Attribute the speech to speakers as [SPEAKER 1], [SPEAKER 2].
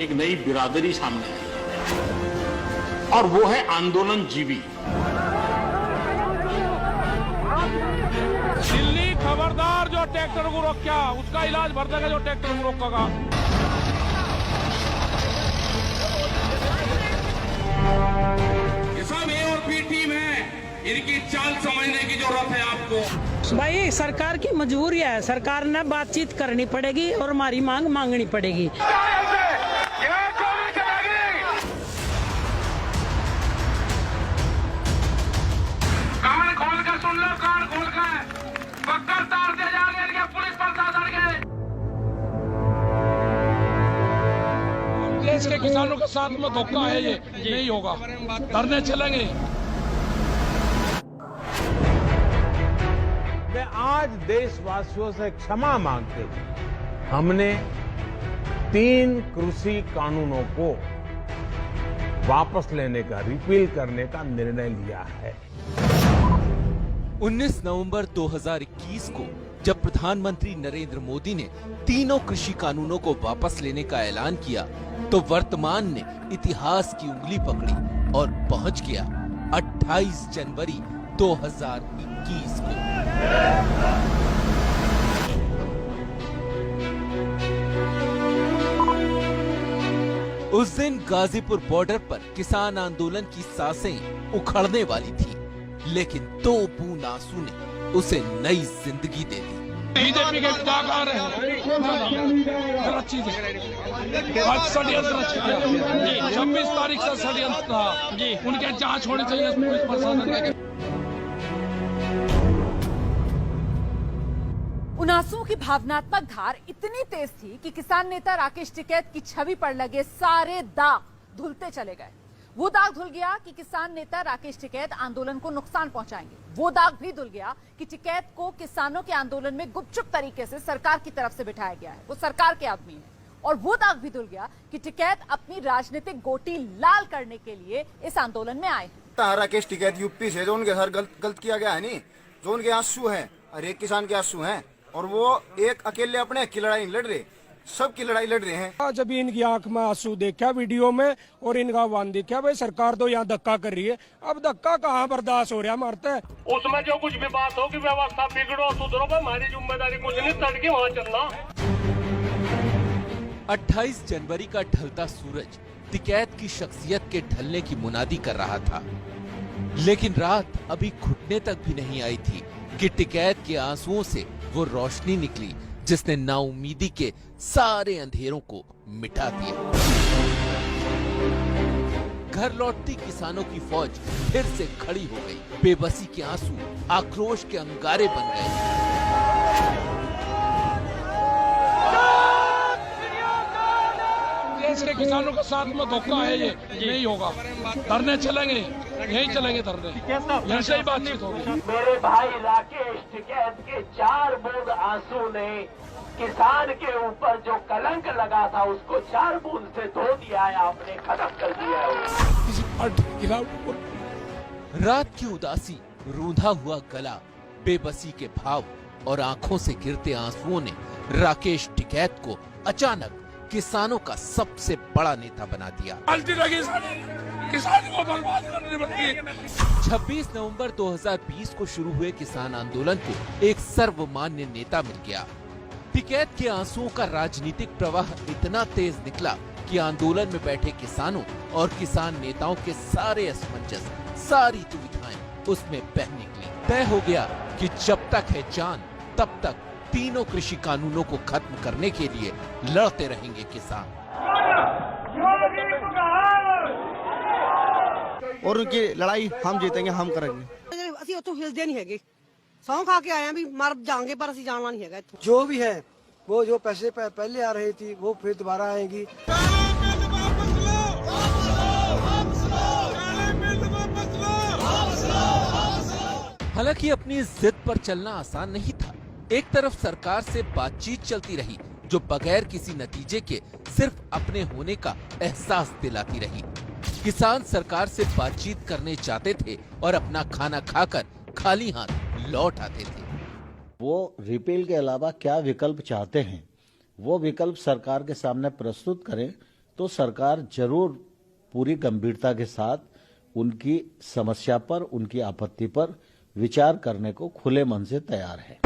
[SPEAKER 1] एक नई बिरादरी सामने आई और वो है आंदोलन जीवी।
[SPEAKER 2] दिल्ली खबरदार, जो ट्रैक्टर को रोका उसका इलाज भर देगा, जो ट्रैक्टर को रोकेगा। ये सब ए और बी टीम है, इनकी चाल समझने की जरूरत है आपको।
[SPEAKER 3] भाई सरकार की मजबूरी है, सरकार ने बातचीत करनी पड़ेगी और हमारी मांग मांगनी पड़ेगी।
[SPEAKER 2] कान खोल कर सुन लो, कान खोल कर पकड़ तार दे जाएंगे इनके पुलिस प्रशासन के। देश के किसानों के साथ में धोखा है, ये नहीं होगा, धरने चलेंगे।
[SPEAKER 4] मैं आज देशवासियों से क्षमा मांगते हुए हमने 3 कृषि कानूनों को वापस लेने का, रिपील करने का निर्णय लिया है।
[SPEAKER 5] 19 नवंबर 2021 को जब प्रधानमंत्री नरेंद्र मोदी ने तीनों कृषि कानूनों को वापस लेने का ऐलान किया, तो वर्तमान ने इतिहास की उंगली पकड़ी और पहुंच गया 28 जनवरी 2021 को। उस दिन गाजीपुर बॉर्डर पर किसान आंदोलन की सांसें उखड़ने वाली थी, लेकिन 2 बूंद आंसू ने उसे नई जिंदगी दे दी।
[SPEAKER 2] बीजेपी के क्या गा रहे हैं, गलत चीज है। आज षड्यंत्र रचा गया, 26 तारीख से षड्यंत्र था, उनके जांच होनी चाहिए पुलिस प्रशासन।
[SPEAKER 6] उन आंसुओं की भावनात्मक धार इतनी तेज थी कि किसान नेता राकेश टिकैत की छवि पर लगे सारे दाग धुलते चले गए। वो दाग धुल गया कि किसान नेता राकेश टिकैत आंदोलन को नुकसान पहुंचाएंगे। वो दाग भी धुल गया कि टिकैत को किसानों के आंदोलन में गुपचुप तरीके से सरकार की तरफ से बिठाया गया है, वो सरकार के आदमी है। और वो दाग भी धुल गया कि टिकैत अपनी राजनीतिक गोटी लाल करने के लिए इस आंदोलन में आए हैं।
[SPEAKER 7] राकेश टिकैत यूपी से, जो उनके साथ गलत किया गया है, नहीं जो उनके आंसू हैं, हर एक किसान के आंसू हैं, और वो एक अकेले अपने की लड़ाई नहीं लड़ रहे, सबकी लड़ाई लड़ रहे हैं।
[SPEAKER 8] जब इनकी आंख में आंसू देखा वीडियो में और इनका आह्वान देखा, भाई सरकार तो यहाँ धक्का कर रही है, अब धक्का कहाँ बर्दाश्त हो रहा मरता है।
[SPEAKER 2] उसमें जो कुछ भी बात होगी, व्यवस्था बिगड़ो सुधरो, हमारी जिम्मेदारी कुछ नहीं, तड़के वहाँ चलना।
[SPEAKER 5] 28 जनवरी का ढलता सूरज टिकैत की शख्सियत के ढलने की मुनादी कर रहा था, लेकिन रात अभी घुटने तक भी नहीं आई थी कि टिकैत के आंसुओं से वो रोशनी निकली जिसने नाउमीदी के सारे अंधेरों को मिटा दिया। घर लौटती किसानों की फौज फिर से खड़ी हो गई। बेबसी के आंसू आक्रोश के अंगारे बन गए।
[SPEAKER 2] देश के किसानों के साथ में धोखा है, ये नहीं होगा, धरने चलेंगे, यही चलेंगे धरने, यहाँ से ही बातचीत होगी।
[SPEAKER 9] मेरे भाई राकेश टिकैत के 4 बूंद आंसू ने किसान के ऊपर जो कलंक लगा था, उसको 4 बूंद से धो दिया है, आपने खत्म कर दिया है।
[SPEAKER 5] रात की उदासी, रूंधा हुआ गला, बेबसी के भाव और आंखों से गिरते आंसुओं ने राकेश टिकैत को अचानक किसानों का सबसे बड़ा नेता बना दिया। 26 नवंबर 2020 को शुरू हुए किसान आंदोलन को एक सर्वमान्य नेता मिल गया। टिकैत के आंसुओं का राजनीतिक प्रवाह इतना तेज निकला कि आंदोलन में बैठे किसानों और किसान नेताओं के सारे असमंजस, सारी दुविधाएं उसमें बह निकली। तय हो गया कि जब तक है जान तब तक तीनों कृषि कानूनों को खत्म करने के लिए लड़ते रहेंगे किसान।
[SPEAKER 7] और उनकी लड़ाई हम जीतेंगे, हम करेंगे।
[SPEAKER 3] ਅਸੀਂ ਉੱਥੋਂ ਹਿਲਦੇ ਨਹੀਂ ਹੈਗੇ, ਸੌਂ ਖਾ ਕੇ ਆਏ ਆਂ ਵੀ ਮਰ ਜਾਾਂਗੇ पर ਅਸੀਂ ਜਾਣਾ नहीं हैगा ਇੱਥੋਂ।
[SPEAKER 8] जो भी है वो जो पैसे पहले आ रही थी वो फिर दोबारा आएगी।
[SPEAKER 5] हालांकि अपनी जिद पर चलना आसान नहीं था। एक तरफ सरकार से बातचीत चलती रही जो बगैर किसी नतीजे के सिर्फ अपने होने का एहसास दिलाती रही। किसान सरकार से बातचीत करने चाहते थे और अपना खाना खाकर खाली हाथ लौट आते थे।
[SPEAKER 10] वो रिपील के अलावा क्या विकल्प चाहते हैं, वो विकल्प सरकार के सामने प्रस्तुत करें तो सरकार जरूर पूरी गंभीरता के साथ उनकी समस्या पर, उनकी आपत्ति पर विचार करने को खुले मन से तैयार है।